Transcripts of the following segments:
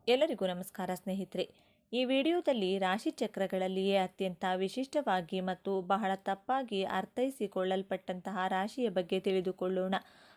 ಎಲ್ಲರಿಗೂ ನಮಸ್ಕಾರ ಸ್ನೇಹಿತರೆ. ಈ ವಿಡಿಯೋದಲ್ಲಿ ರಾಶಿಚಕ್ರಗಳಲ್ಲಿಯೇ ಅತ್ಯಂತ ವಿಶಿಷ್ಟವಾಗಿ ಮತ್ತು ಬಹಳ ತಪ್ಪಾಗಿ ಅರ್ಥೈಸಿಕೊಳ್ಳಲ್ಪಟ್ಟಂತಹ ರಾಶಿಯ ಬಗ್ಗೆ ತಿಳಿದುಕೊಳ್ಳೋಣ.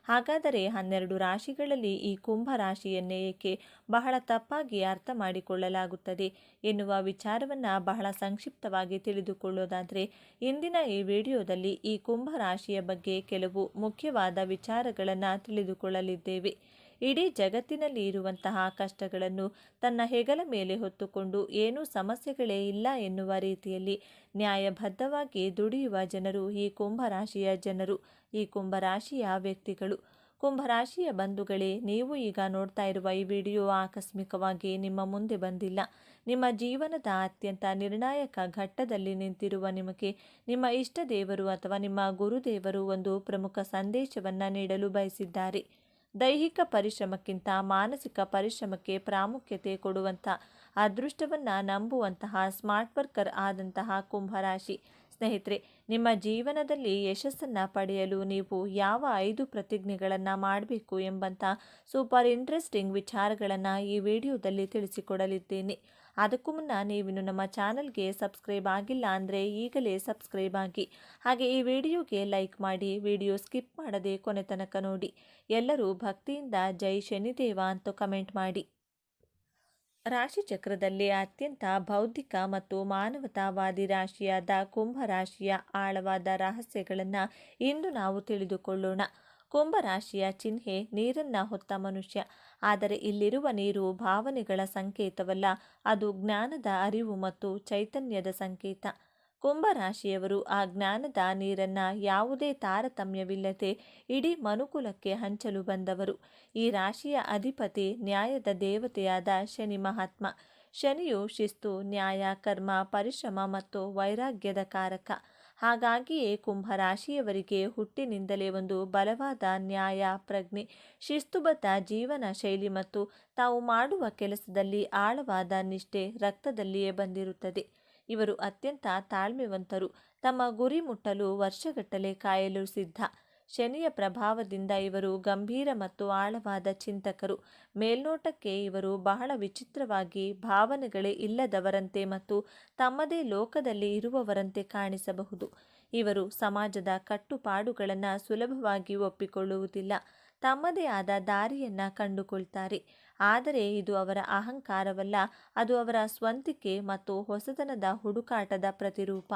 ಹಾಗಾದರೆ 12 ರಾಶಿಗಳಲ್ಲಿ ಈ ಕುಂಭ ರಾಶಿಯನ್ನೇ ಏಕೆ ಬಹಳ ತಪ್ಪಾಗಿ ಅರ್ಥ ಮಾಡಿಕೊಳ್ಳಲಾಗುತ್ತದೆ ಎನ್ನುವ ವಿಚಾರವನ್ನು ಬಹಳ ಸಂಕ್ಷಿಪ್ತವಾಗಿ ತಿಳಿದುಕೊಳ್ಳೋದಾದರೆ, ಇಂದಿನ ಈ ವಿಡಿಯೋದಲ್ಲಿ ಈ ಕುಂಭ ರಾಶಿಯ ಬಗ್ಗೆ ಕೆಲವು ಮುಖ್ಯವಾದ ವಿಚಾರಗಳನ್ನು ತಿಳಿದುಕೊಳ್ಳಲಿದ್ದೇವೆ. ಇಡೀ ಜಗತ್ತಿನಲ್ಲಿ ಇರುವಂತಹ ಕಷ್ಟಗಳನ್ನು ತನ್ನ ಹೆಗಲ ಮೇಲೆ ಹೊತ್ತುಕೊಂಡು ಏನೂ ಸಮಸ್ಯೆಗಳೇ ಇಲ್ಲ ಎನ್ನುವ ರೀತಿಯಲ್ಲಿ ನ್ಯಾಯಬದ್ಧವಾಗಿ ದುಡಿಯುವ ಜನರು ಈ ಕುಂಭರಾಶಿಯ ಜನರು, ಈ ಕುಂಭರಾಶಿಯ ವ್ಯಕ್ತಿಗಳು. ಕುಂಭರಾಶಿಯ ಬಂಧುಗಳೇ, ನೀವು ಈಗ ನೋಡ್ತಾ ಇರುವ ಈ ವಿಡಿಯೋ ಆಕಸ್ಮಿಕವಾಗಿ ನಿಮ್ಮ ಮುಂದೆ ಬಂದಿಲ್ಲ. ನಿಮ್ಮ ಜೀವನದ ಅತ್ಯಂತ ನಿರ್ಣಾಯಕ ಘಟ್ಟದಲ್ಲಿ ನಿಂತಿರುವ ನಿಮಗೆ ನಿಮ್ಮ ಇಷ್ಟ ದೇವರು ಅಥವಾ ನಿಮ್ಮ ಗುರುದೇವರು ಒಂದು ಪ್ರಮುಖ ಸಂದೇಶವನ್ನು ನೀಡಲು ಬಯಸಿದ್ದಾರೆ. ದೈಹಿಕ ಪರಿಶ್ರಮಕ್ಕಿಂತ ಮಾನಸಿಕ ಪರಿಶ್ರಮಕ್ಕೆ ಪ್ರಾಮುಖ್ಯತೆ ಕೊಡುವಂಥ ಅದೃಷ್ಟವನ್ನು ನಂಬುವಂತಹ ಸ್ಮಾರ್ಟ್ ವರ್ಕರ್ ಆದಂತಹ ಕುಂಭರಾಶಿ ಸ್ನೇಹಿತರೆ, ನಿಮ್ಮ ಜೀವನದಲ್ಲಿ ಯಶಸ್ಸನ್ನು ಪಡೆಯಲು ನೀವು ಯಾವ 5 ಪ್ರತಿಜ್ಞೆಗಳನ್ನು ಮಾಡಬೇಕು ಎಂಬಂಥ ಸೂಪರ್ ಇಂಟ್ರೆಸ್ಟಿಂಗ್ ವಿಚಾರಗಳನ್ನು ಈ ವಿಡಿಯೋದಲ್ಲಿ ತಿಳಿಸಿಕೊಡಲಿದ್ದೇನೆ. ಅದಕ್ಕೂ ಮುನ್ನ ನೀವಿನ್ನು ನಮ್ಮ ಚಾನಲ್ಗೆ ಸಬ್ಸ್ಕ್ರೈಬ್ ಆಗಿಲ್ಲ ಅಂದರೆ ಈಗಲೇ ಸಬ್ಸ್ಕ್ರೈಬ್ ಆಗಿ, ಹಾಗೆ ಈ ವಿಡಿಯೋಗೆ ಲೈಕ್ ಮಾಡಿ, ವಿಡಿಯೋ ಸ್ಕಿಪ್ ಮಾಡದೆ ಕೊನೆ ತನಕ ನೋಡಿ. ಎಲ್ಲರೂ ಭಕ್ತಿಯಿಂದ ಜೈ ಶನಿದೇವ ಅಂತ ಕಮೆಂಟ್ ಮಾಡಿ. ರಾಶಿಚಕ್ರದಲ್ಲಿ ಅತ್ಯಂತ ಬೌದ್ಧಿಕ ಮತ್ತು ಮಾನವತಾವಾದಿ ರಾಶಿಯಾದ ಕುಂಭ ರಾಶಿಯ ಆಳವಾದ ರಹಸ್ಯಗಳನ್ನು ಇಂದು ನಾವು ತಿಳಿದುಕೊಳ್ಳೋಣ. ಕುಂಭ ರಾಶಿಯ ಚಿಹ್ನೆ ನೀರನ್ನು ಹೊತ್ತ ಮನುಷ್ಯ. ಆದರೆ ಇಲ್ಲಿರುವ ನೀರು ಭಾವನೆಗಳ ಸಂಕೇತವಲ್ಲ, ಅದು ಜ್ಞಾನದ ಅರಿವು ಮತ್ತು ಚೈತನ್ಯದ ಸಂಕೇತ. ಕುಂಭ ರಾಶಿಯವರು ಆ ಜ್ಞಾನದ ನೀರನ್ನು ಯಾವುದೇ ತಾರತಮ್ಯವಿಲ್ಲದೆ ಇಡೀ ಮನುಕುಲಕ್ಕೆ ಹಂಚಲು ಬಂದವರು. ಈ ರಾಶಿಯ ಅಧಿಪತಿ ನ್ಯಾಯದ ದೇವತೆಯಾದ ಶನಿ ಮಹಾತ್ಮ. ಶನಿಯು ಶಿಸ್ತು, ನ್ಯಾಯ, ಕರ್ಮ, ಪರಿಶ್ರಮ ಮತ್ತು ವೈರಾಗ್ಯದ ಕಾರಕ. ಹಾಗಾಗಿಯೇ ಕುಂಭ ರಾಶಿಯವರಿಗೆ ಹುಟ್ಟಿನಿಂದಲೇ ಒಂದು ಬಲವಾದ ನ್ಯಾಯ ಪ್ರಜ್ಞೆ, ಶಿಸ್ತುಬದ್ಧ ಜೀವನ ಶೈಲಿ ಮತ್ತು ತಾವು ಮಾಡುವ ಕೆಲಸದಲ್ಲಿ ಆಳವಾದ ನಿಷ್ಠೆ ರಕ್ತದಲ್ಲಿಯೇ ಬಂದಿರುತ್ತದೆ. ಇವರು ಅತ್ಯಂತ ತಾಳ್ಮೆವಂತರು, ತಮ್ಮ ಗುರಿ ಮುಟ್ಟಲು ವರ್ಷಗಟ್ಟಲೆ ಕಾಯಲು ಸಿದ್ಧ. ಶನಿಯ ಪ್ರಭಾವದಿಂದ ಇವರು ಗಂಭೀರ ಮತ್ತು ಆಳವಾದ ಚಿಂತಕರು. ಮೇಲ್ನೋಟಕ್ಕೆ ಇವರು ಬಹಳ ವಿಚಿತ್ರವಾಗಿ, ಭಾವನೆಗಳೇ ಇಲ್ಲದವರಂತೆ ಮತ್ತು ತಮ್ಮದೇ ಲೋಕದಲ್ಲಿ ಇರುವವರಂತೆ ಕಾಣಿಸಬಹುದು. ಇವರು ಸಮಾಜದ ಕಟ್ಟುಪಾಡುಗಳನ್ನು ಸುಲಭವಾಗಿ ಒಪ್ಪಿಕೊಳ್ಳುವುದಿಲ್ಲ, ತಮ್ಮದೇ ಆದ ದಾರಿಯನ್ನು ಕಂಡುಕೊಳ್ತಾರೆ. ಆದರೆ ಇದು ಅವರ ಅಹಂಕಾರವಲ್ಲ, ಅದು ಅವರ ಸ್ವಂತಿಕೆ ಮತ್ತು ಹೊಸತನದ ಹುಡುಕಾಟದ ಪ್ರತಿರೂಪ.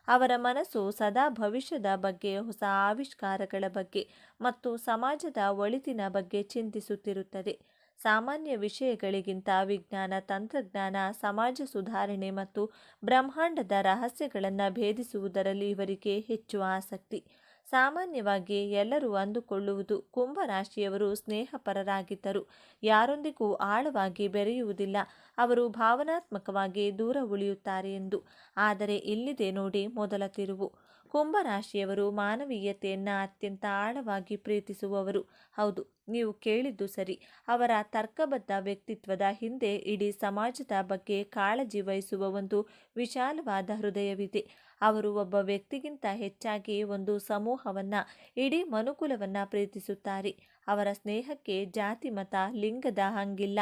ಅವರ ಮನಸ್ಸು ಸದಾ ಭವಿಷ್ಯದ ಬಗ್ಗೆ, ಹೊಸ ಆವಿಷ್ಕಾರಗಳ ಬಗ್ಗೆ ಮತ್ತು ಸಮಾಜದ ಒಳಿತಿನ ಬಗ್ಗೆ ಚಿಂತಿಸುತ್ತಿರುತ್ತದೆ. ಸಾಮಾನ್ಯ ವಿಷಯಗಳಿಗಿಂತ ವಿಜ್ಞಾನ, ತಂತ್ರಜ್ಞಾನ, ಸಮಾಜ ಸುಧಾರಣೆ ಮತ್ತು ಬ್ರಹ್ಮಾಂಡದ ರಹಸ್ಯಗಳನ್ನು ಭೇದಿಸುವುದರಲ್ಲಿ ಇವರಿಗೆ ಹೆಚ್ಚು ಆಸಕ್ತಿ. ಸಾಮಾನ್ಯವಾಗಿ ಎಲ್ಲರೂ ಅಂದುಕೊಳ್ಳುವುದು ಕುಂಭ ರಾಶಿಯವರು ಸ್ನೇಹಪರರಾಗಿದ್ದರು, ಯಾರೊಂದಿಗೂ ಆಳವಾಗಿ ಬೆರೆಯುವುದಿಲ್ಲ, ಅವರು ಭಾವನಾತ್ಮಕವಾಗಿ ದೂರ ಉಳಿಯುತ್ತಾರೆ ಎಂದು. ಆದರೆ ಇಲ್ಲಿದೆ ನೋಡಿ ಮೊದಲ ತಿರುವು. ಕುಂಭ ರಾಶಿಯವರು ಮಾನವೀಯತೆಯನ್ನು ಅತ್ಯಂತ ಆಳವಾಗಿ ಪ್ರೀತಿಸುವವರು. ಹೌದು, ನೀವು ಕೇಳಿದ್ದು ಸರಿ. ಅವರ ತರ್ಕಬದ್ಧ ವ್ಯಕ್ತಿತ್ವದ ಹಿಂದೆ ಇಡೀ ಸಮಾಜದ ಬಗ್ಗೆ ಕಾಳಜಿ ವಹಿಸುವ ಒಂದು ವಿಶಾಲವಾದ ಹೃದಯವಿದೆ. ಅವರು ಒಬ್ಬ ವ್ಯಕ್ತಿಗಿಂತ ಹೆಚ್ಚಾಗಿ ಒಂದು ಸಮೂಹವನ್ನು, ಇಡೀ ಮನುಕುಲವನ್ನು ಪ್ರೀತಿಸುತ್ತಾರೆ. ಅವರ ಸ್ನೇಹಕ್ಕೆ ಜಾತಿ, ಮತ, ಲಿಂಗದ ಹಂಗಿಲ್ಲ.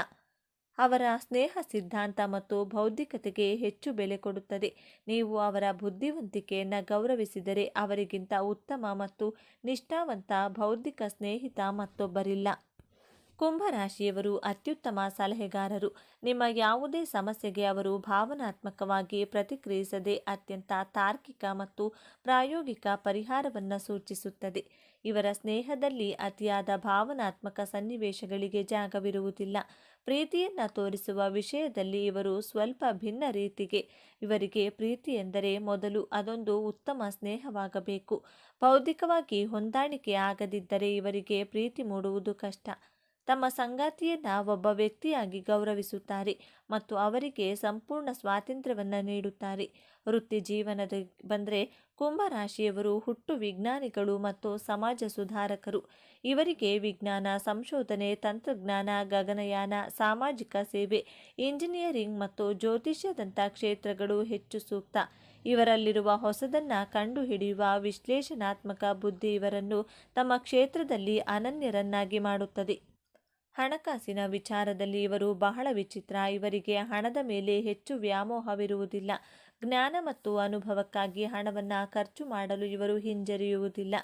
ಅವರ ಸ್ನೇಹ ಸಿದ್ಧಾಂತ ಮತ್ತು ಬೌದ್ಧಿಕತೆಗೆ ಹೆಚ್ಚು ಬೆಲೆ ಕೊಡುತ್ತದೆ. ನೀವು ಅವರ ಬುದ್ಧಿವಂತಿಕೆಯನ್ನು ಗೌರವಿಸಿದರೆ ಅವರಿಗಿಂತ ಉತ್ತಮ ಮತ್ತು ನಿಷ್ಠಾವಂತ ಬೌದ್ಧಿಕ ಸ್ನೇಹಿತ ಮತ್ತೊಬ್ಬರಿಲ್ಲ. ಕುಂಭ ರಾಶಿಯವರು ಅತ್ಯುತ್ತಮ ಸಲಹೆಗಾರರು. ನಿಮ್ಮ ಯಾವುದೇ ಸಮಸ್ಯೆಗೆ ಅವರು ಭಾವನಾತ್ಮಕವಾಗಿ ಪ್ರತಿಕ್ರಿಯಿಸದೆ ಅತ್ಯಂತ ತಾರ್ಕಿಕ ಮತ್ತು ಪ್ರಾಯೋಗಿಕ ಪರಿಹಾರವನ್ನು ಸೂಚಿಸುತ್ತದೆ. ಇವರ ಸ್ನೇಹದಲ್ಲಿ ಅತಿಯಾದ ಭಾವನಾತ್ಮಕ ಸನ್ನಿವೇಶಗಳಿಗೆ ಜಾಗವಿರುವುದಿಲ್ಲ. ಪ್ರೀತಿಯನ್ನು ತೋರಿಸುವ ವಿಷಯದಲ್ಲಿ ಇವರು ಸ್ವಲ್ಪ ಭಿನ್ನ ರೀತಿಗೆ. ಇವರಿಗೆ ಪ್ರೀತಿ ಎಂದರೆ ಮೊದಲು ಅದೊಂದು ಉತ್ತಮ ಸ್ನೇಹವಾಗಬೇಕು. ಬೌದ್ಧಿಕವಾಗಿ ಹೊಂದಾಣಿಕೆ ಆಗದಿದ್ದರೆ ಇವರಿಗೆ ಪ್ರೀತಿ ಮೂಡುವುದು ಕಷ್ಟ. ತಮ್ಮ ಸಂಗಾತಿಯನ್ನು ಒಬ್ಬ ವ್ಯಕ್ತಿಯಾಗಿ ಗೌರವಿಸುತ್ತಾರೆ ಮತ್ತು ಅವರಿಗೆ ಸಂಪೂರ್ಣ ಸ್ವಾತಂತ್ರ್ಯವನ್ನು ನೀಡುತ್ತಾರೆ. ವೃತ್ತಿ ಜೀವನದ ಬಂದರೆ ಕುಂಭ ರಾಶಿಯವರು ಹುಟ್ಟು ವಿಜ್ಞಾನಿಗಳು ಮತ್ತು ಸಮಾಜ ಸುಧಾರಕರು. ಇವರಿಗೆ ವಿಜ್ಞಾನ, ಸಂಶೋಧನೆ, ತಂತ್ರಜ್ಞಾನ, ಗಗನಯಾನ, ಸಾಮಾಜಿಕ ಸೇವೆ, ಇಂಜಿನಿಯರಿಂಗ್ ಮತ್ತು ಜ್ಯೋತಿಷ್ಯದಂಥ ಕ್ಷೇತ್ರಗಳು ಹೆಚ್ಚು ಸೂಕ್ತ. ಇವರಲ್ಲಿರುವ ಹೊಸದನ್ನು ಕಂಡುಹಿಡಿಯುವ ವಿಶ್ಲೇಷಣಾತ್ಮಕ ಬುದ್ಧಿ ಇವರನ್ನು ತಮ್ಮ ಕ್ಷೇತ್ರದಲ್ಲಿ ಅನನ್ಯರನ್ನಾಗಿ ಮಾಡುತ್ತದೆ. ಹಣಕಾಸಿನ ವಿಚಾರದಲ್ಲಿ ಇವರು ಬಹಳ ವಿಚಿತ್ರ. ಇವರಿಗೆ ಹಣದ ಮೇಲೆ ಹೆಚ್ಚು ವ್ಯಾಮೋಹವಿರುವುದಿಲ್ಲ. ಜ್ಞಾನ ಮತ್ತು ಅನುಭವಕ್ಕಾಗಿ ಹಣವನ್ನು ಖರ್ಚು ಮಾಡಲು ಇವರು ಹಿಂಜರಿಯುವುದಿಲ್ಲ.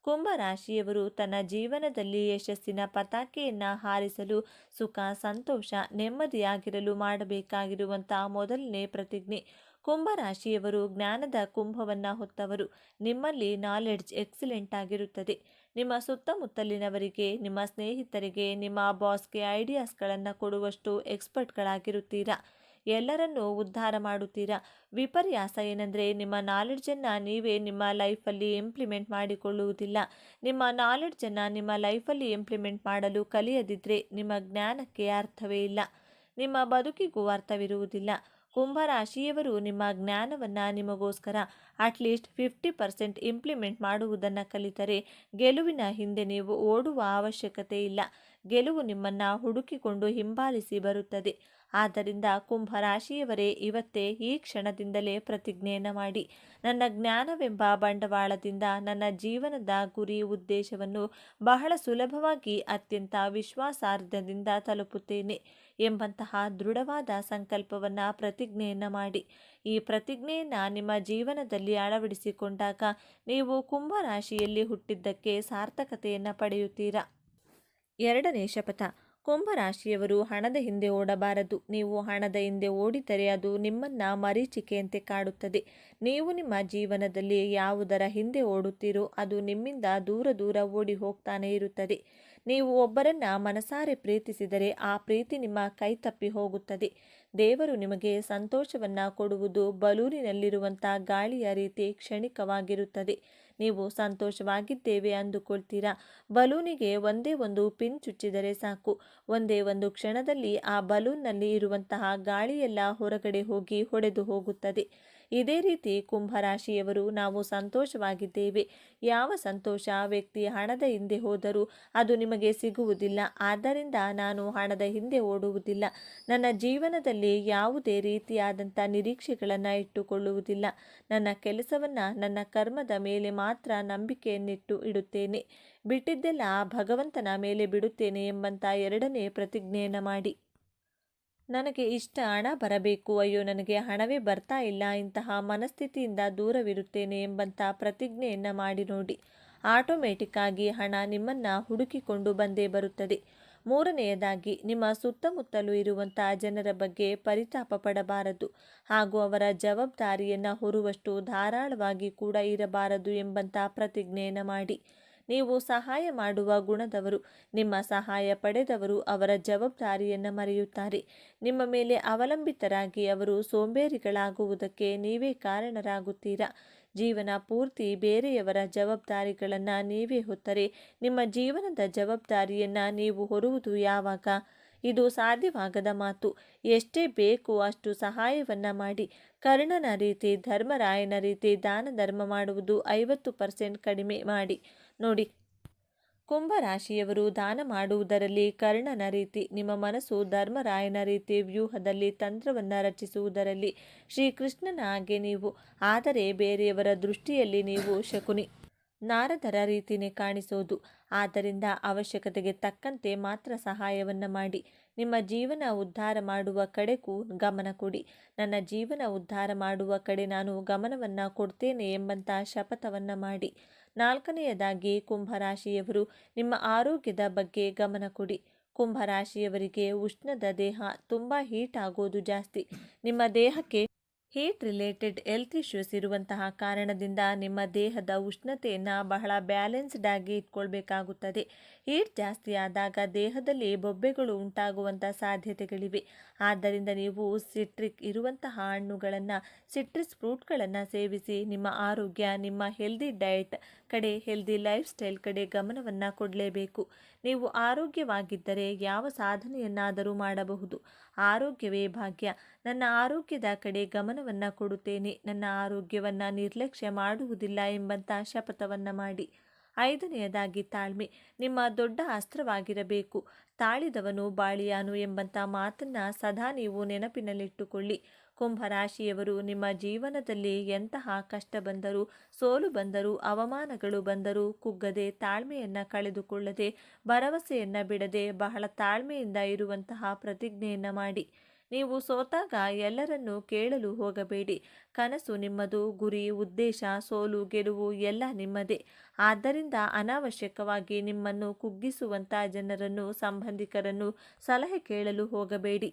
ಕುಂಭರಾಶಿಯವರು ತನ್ನ ಜೀವನದಲ್ಲಿ ಯಶಸ್ಸಿನ ಪತಾಕೆಯನ್ನು ಹಾರಿಸಲು ಸುಖ, ಸಂತೋಷ, ನೆಮ್ಮದಿಯಾಗಿರಲು ಮಾಡಬೇಕಾಗಿರುವಂತಹ ಮೊದಲನೇ ಪ್ರತಿಜ್ಞೆ. ಕುಂಭರಾಶಿಯವರು ಜ್ಞಾನದ ಕುಂಭವನ್ನು ಹೊತ್ತವರು. ನಿಮ್ಮಲ್ಲಿ ನಾಲೆಡ್ಜ್ ಎಕ್ಸಲೆಂಟ್ ಆಗಿರುತ್ತದೆ. ನಿಮ್ಮ ಸುತ್ತಮುತ್ತಲಿನವರಿಗೆ, ನಿಮ್ಮ ಸ್ನೇಹಿತರಿಗೆ, ನಿಮ್ಮ ಬಾಸ್ಗೆ ಐಡಿಯಾಸ್ಗಳನ್ನು ಕೊಡುವಷ್ಟು ಎಕ್ಸ್ಪರ್ಟ್ಗಳಾಗಿರುತ್ತೀರಾ. ಎಲ್ಲರನ್ನೂ ಉದ್ಧಾರ ಮಾಡುತ್ತೀರಾ. ವಿಪರ್ಯಾಸ ಏನೆಂದರೆ ನಿಮ್ಮ ನಾಲೆಡ್ಜನ್ನು ನೀವೇ ನಿಮ್ಮ ಲೈಫಲ್ಲಿ ಇಂಪ್ಲಿಮೆಂಟ್ ಮಾಡಿಕೊಳ್ಳುವುದಿಲ್ಲ. ನಿಮ್ಮ ನಾಲೆಡ್ಜನ್ನು ನಿಮ್ಮ ಲೈಫಲ್ಲಿ ಇಂಪ್ಲಿಮೆಂಟ್ ಮಾಡಲು ಕಲಿಯದಿದ್ದರೆ ನಿಮ್ಮ ಜ್ಞಾನಕ್ಕೆ ಅರ್ಥವೇ ಇಲ್ಲ, ನಿಮ್ಮ ಬದುಕಿಗೂ ಅರ್ಥವಿರುವುದಿಲ್ಲ. ಕುಂಭರಾಶಿಯವರು ನಿಮ್ಮ ಜ್ಞಾನವನ್ನು ನಿಮಗೋಸ್ಕರ ಅಟ್ಲೀಸ್ಟ್ 50% ಇಂಪ್ಲಿಮೆಂಟ್ ಮಾಡುವುದನ್ನು ಕಲಿತರೆ ಗೆಲುವಿನ ಹಿಂದೆ ನೀವು ಓಡುವ ಅವಶ್ಯಕತೆ ಇಲ್ಲ. ಗೆಲುವು ನಿಮ್ಮನ್ನು ಹುಡುಕಿಕೊಂಡು ಹಿಂಬಾಲಿಸಿ ಬರುತ್ತದೆ. ಆದ್ದರಿಂದ ಕುಂಭರಾಶಿಯವರೇ, ಇವತ್ತೇ ಈ ಕ್ಷಣದಿಂದಲೇ ಪ್ರತಿಜ್ಞೆಯನ್ನು ಮಾಡಿ, ನನ್ನ ಜ್ಞಾನವೆಂಬ ಬಂಡವಾಳದಿಂದ ನನ್ನ ಜೀವನದ ಗುರಿ ಉದ್ದೇಶವನ್ನು ಬಹಳ ಸುಲಭವಾಗಿ ಅತ್ಯಂತ ವಿಶ್ವಾಸಾರ್ಹದಿಂದ ತಲುಪುತ್ತೇನೆ ಎಂಬಂತಹ ದೃಢವಾದ ಸಂಕಲ್ಪವನ್ನು ಪ್ರತಿಜ್ಞೆಯನ್ನು ಮಾಡಿ. ಈ ಪ್ರತಿಜ್ಞೆಯನ್ನು ನಿಮ್ಮ ಜೀವನದಲ್ಲಿ ಅಳವಡಿಸಿಕೊಂಡಾಗ ನೀವು ಕುಂಭರಾಶಿಯಲ್ಲಿ ಹುಟ್ಟಿದ್ದಕ್ಕೆ ಸಾರ್ಥಕತೆಯನ್ನು ಪಡೆಯುತ್ತೀರಾ. ಎರಡನೇ ಶಪಥ. ಕುಂಭರಾಶಿಯವರು ಹಣದ ಹಿಂದೆ ಓಡಬಾರದು. ನೀವು ಹಣದ ಹಿಂದೆ ಓಡಿದರೆ ಅದು ನಿಮ್ಮನ್ನು ಮರೀಚಿಕೆಯಂತೆ ಕಾಡುತ್ತದೆ. ನೀವು ನಿಮ್ಮ ಜೀವನದಲ್ಲಿ ಯಾವುದರ ಹಿಂದೆ ಓಡುತ್ತೀರೋ ಅದು ನಿಮ್ಮಿಂದ ದೂರ ದೂರ ಓಡಿ ಹೋಗ್ತಾನೆ ಇರುತ್ತದೆ. ನೀವು ಒಬ್ಬರನ್ನ ಮನಸಾರೆ ಪ್ರೀತಿಸಿದರೆ ಆ ಪ್ರೀತಿ ನಿಮ್ಮ ಕೈ ತಪ್ಪಿ ಹೋಗುತ್ತದೆ. ದೇವರು ನಿಮಗೆ ಸಂತೋಷವನ್ನು ಕೊಡುವುದು ಬಲೂನಿನಲ್ಲಿರುವಂಥ ಗಾಳಿಯ ರೀತಿ ಕ್ಷಣಿಕವಾಗಿರುತ್ತದೆ. ನೀವು ಸಂತೋಷವಾಗಿದ್ದೇವೆ ಅಂದುಕೊಳ್ತೀರಾ. ಬಲೂನಿಗೆ ಒಂದೇ ಒಂದು ಪಿನ್ ಚುಚ್ಚಿದರೆ ಸಾಕು, ಒಂದೇ ಒಂದು ಕ್ಷಣದಲ್ಲಿ ಆ ಬಲೂನ್ನಲ್ಲಿ ಇರುವಂತಹ ಗಾಳಿಯೆಲ್ಲ ಹೊರಗಡೆ ಹೋಗಿ ಹೊಡೆದು ಹೋಗುತ್ತದೆ. ಇದೇ ರೀತಿ ಕುಂಭರಾಶಿಯವರು ನಾವು ಸಂತೋಷವಾಗಿದ್ದೇವೆ. ಯಾವ ಸಂತೋಷ ವ್ಯಕ್ತಿ ಹಣದ ಹಿಂದೆ ಹೋದರೂ ಅದು ನಿಮಗೆ ಸಿಗುವುದಿಲ್ಲ. ಆದ್ದರಿಂದ ನಾನು ಹಣದ ಹಿಂದೆ ಓಡುವುದಿಲ್ಲ. ನನ್ನ ಜೀವನದಲ್ಲಿ ಯಾವುದೇ ರೀತಿಯಾದಂಥ ನಿರೀಕ್ಷೆಗಳನ್ನು ಇಟ್ಟುಕೊಳ್ಳುವುದಿಲ್ಲ. ನನ್ನ ಕೆಲಸವನ್ನು, ನನ್ನ ಕರ್ಮದ ಮೇಲೆ ಮಾತ್ರ ನಂಬಿಕೆಯನ್ನಿಟ್ಟು ಇಡುತ್ತೇನೆ. ಬಿಟ್ಟಿದ್ದೆಲ್ಲ ಭಗವಂತನ ಮೇಲೆ ಬಿಡುತ್ತೇನೆ ಎಂಬಂಥ ಎರಡನೇ ಪ್ರತಿಜ್ಞೆಯನ್ನು ಮಾಡಿ. ನನಗೆ ಇಷ್ಟ ಹಣ ಬರಬೇಕು, ಅಯ್ಯೋ ನನಗೆ ಹಣವೇ ಬರ್ತಾ ಇಲ್ಲ, ಇಂತಹ ಮನಸ್ಥಿತಿಯಿಂದ ದೂರವಿರುತ್ತೇನೆ ಎಂಬಂಥ ಪ್ರತಿಜ್ಞೆಯನ್ನು ಮಾಡಿ ನೋಡಿ. ಆಟೋಮೆಟಿಕ್ ಆಗಿ ಹಣ ನಿಮ್ಮನ್ನು ಹುಡುಕಿಕೊಂಡು ಬಂದೇ ಬರುತ್ತದೆ. ಮೂರನೆಯದಾಗಿ, ನಿಮ್ಮ ಸುತ್ತಮುತ್ತಲೂ ಇರುವಂಥ ಜನರ ಬಗ್ಗೆ ಪರಿತಾಪ ಪಡಬಾರದು ಹಾಗೂ ಅವರ ಜವಾಬ್ದಾರಿಯನ್ನು ಹೊರುವಷ್ಟು ಧಾರಾಳವಾಗಿ ಕೂಡ ಇರಬಾರದು ಎಂಬಂಥ ಪ್ರತಿಜ್ಞೆಯನ್ನು ಮಾಡಿ. ನೀವು ಸಹಾಯ ಮಾಡುವ ಗುಣದವರು. ನಿಮ್ಮ ಸಹಾಯ ಪಡೆದವರು ಅವರ ಜವಾಬ್ದಾರಿಯನ್ನು ಮರೆಯುತ್ತಾರೆ. ನಿಮ್ಮ ಮೇಲೆ ಅವಲಂಬಿತರಾಗಿ ಅವರು ಸೋಂಬೇರಿಗಳಾಗುವುದಕ್ಕೆ ನೀವೇ ಕಾರಣರಾಗುತ್ತೀರಾ. ಜೀವನ ಪೂರ್ತಿ ಬೇರೆಯವರ ಜವಾಬ್ದಾರಿಗಳನ್ನು ನೀವೇ ಹೊತ್ತರೆ ನಿಮ್ಮ ಜೀವನದ ಜವಾಬ್ದಾರಿಯನ್ನು ನೀವು ಹೊರುವುದು ಯಾವಾಗ? ಇದು ಸಾಧ್ಯವಾಗದ ಮಾತು. ಎಷ್ಟೇ ಬೇಕು ಅಷ್ಟು ಸಹಾಯವನ್ನು ಮಾಡಿ. ಕರ್ಣನ ರೀತಿ, ಧರ್ಮರಾಯನ ರೀತಿ ದಾನ ಧರ್ಮ ಮಾಡುವುದು 50% ಕಡಿಮೆ ಮಾಡಿ ನೋಡಿ. ಕುಂಭರಾಶಿಯವರು ದಾನ ಮಾಡುವುದರಲ್ಲಿ ಕರ್ಣನ ರೀತಿ, ನಿಮ್ಮ ಮನಸ್ಸು ಧರ್ಮರಾಯನ ರೀತಿ ವ್ಯೂಹದಲ್ಲಿ ತಂತ್ರವನ್ನು ರಚಿಸುವುದರಲ್ಲಿ ಶ್ರೀಕೃಷ್ಣನ ಹಾಗೆ ನೀವು. ಆದರೆ ಬೇರೆಯವರ ದೃಷ್ಟಿಯಲ್ಲಿ ನೀವು ಶಕುನಿ, ನಾರದರ ರೀತಿಯೇ ಕಾಣಿಸೋದು. ಆದ್ದರಿಂದ ಅವಶ್ಯಕತೆಗೆ ತಕ್ಕಂತೆ ಮಾತ್ರ ಸಹಾಯವನ್ನು ಮಾಡಿ. ನಿಮ್ಮ ಜೀವನ ಉದ್ಧಾರ ಮಾಡುವ ಕಡೆಗೂ ಗಮನ ಕೊಡಿ. ನನ್ನ ಜೀವನ ಉದ್ಧಾರ ಮಾಡುವ ಕಡೆ ನಾನು ಗಮನವನ್ನು ಕೊಡ್ತೇನೆ ಎಂಬಂಥ ಶಪಥವನ್ನು ಮಾಡಿ. ನಾಲ್ಕನೆಯದಾಗಿ, ಕುಂಭರಾಶಿಯವರು ನಿಮ್ಮ ಆರೋಗ್ಯದ ಬಗ್ಗೆ ಗಮನ ಕೊಡಿ. ಕುಂಭರಾಶಿಯವರಿಗೆ ಉಷ್ಣದ ದೇಹ, ತುಂಬ ಹೀಟ್ ಆಗೋದು ಜಾಸ್ತಿ. ನಿಮ್ಮ ದೇಹಕ್ಕೆ ಹೀಟ್ ರಿಲೇಟೆಡ್ ಹೆಲ್ತ್ ಇಶ್ಯೂಸ್ ಇರುವಂತಹ ಕಾರಣದಿಂದ ನಿಮ್ಮ ದೇಹದ ಉಷ್ಣತೆಯನ್ನು ಬಹಳ ಬ್ಯಾಲೆನ್ಸ್ಡ್ ಆಗಿ ಇಟ್ಕೊಳ್ಬೇಕಾಗುತ್ತದೆ. ಹೀಟ್ ಜಾಸ್ತಿ ಆದಾಗ ದೇಹದಲ್ಲಿ ಬೊಬ್ಬೆಗಳು ಉಂಟಾಗುವಂಥ ಸಾಧ್ಯತೆಗಳಿವೆ. ಆದ್ದರಿಂದ ನೀವು ಸಿಟ್ರಿಕ್ ಇರುವಂತಹ ಹಣ್ಣುಗಳನ್ನು, ಸಿಟ್ರಸ್ ಫ್ರೂಟ್ಗಳನ್ನು ಸೇವಿಸಿ ನಿಮ್ಮ ಆರೋಗ್ಯ, ನಿಮ್ಮ ಹೆಲ್ದಿ ಡಯಟ್ ಕಡೆ, ಹೆಲ್ದಿ ಲೈಫ್ ಸ್ಟೈಲ್ ಕಡೆ ಗಮನವನ್ನು ಕೊಡಲೇಬೇಕು. ನೀವು ಆರೋಗ್ಯವಾಗಿದ್ದರೆ ಯಾವ ಸಾಧನೆಯನ್ನಾದರೂ ಮಾಡಬಹುದು. ಆರೋಗ್ಯವೇ ಭಾಗ್ಯ. ನನ್ನ ಆರೋಗ್ಯದ ಕಡೆ ಗಮನವನ್ನು ಕೊಡುತ್ತೇನೆ, ನನ್ನ ಆರೋಗ್ಯವನ್ನು ನಿರ್ಲಕ್ಷ್ಯ ಮಾಡುವುದಿಲ್ಲ ಎಂಬಂಥ ಶಪಥವನ್ನು ಮಾಡಿ. ಐದನೆಯದಾಗಿ ತಾಳ್ಮೆ ನಿಮ್ಮ ದೊಡ್ಡ ಅಸ್ತ್ರವಾಗಿರಬೇಕು. ತಾಳಿದವನು ಬಾಳಿಯಾನು ಎಂಬಂಥ ಮಾತನ್ನು ಸದಾ ನೀವು ನೆನಪಿನಲ್ಲಿಟ್ಟುಕೊಳ್ಳಿ. ಕುಂಭರಾಶಿಯವರು ನಿಮ್ಮ ಜೀವನದಲ್ಲಿ ಎಂತಹ ಕಷ್ಟ ಬಂದರೂ, ಸೋಲು ಬಂದರೂ, ಅವಮಾನಗಳು ಬಂದರೂ ಕುಗ್ಗದೆ, ತಾಳ್ಮೆಯನ್ನು ಕಳೆದುಕೊಳ್ಳದೆ, ಭರವಸೆಯನ್ನು ಬಿಡದೆ, ಬಹಳ ತಾಳ್ಮೆಯಿಂದ ಇರುವಂತಹ ಪ್ರತಿಜ್ಞೆಯನ್ನು ಮಾಡಿ. ನೀವು ಸೋತಾಗ ಎಲ್ಲರನ್ನೂ ಕೇಳಲು ಹೋಗಬೇಡಿ. ಕನಸು ನಿಮ್ಮದು, ಗುರಿ, ಉದ್ದೇಶ, ಸೋಲು, ಗೆಲುವು ಎಲ್ಲ ನಿಮ್ಮದೇ. ಆದ್ದರಿಂದ ಅನಾವಶ್ಯಕವಾಗಿ ನಿಮ್ಮನ್ನು ಕುಗ್ಗಿಸುವಂಥ ಜನರನ್ನು, ಸಂಬಂಧಿಕರನ್ನು ಸಲಹೆ ಕೇಳಲು ಹೋಗಬೇಡಿ.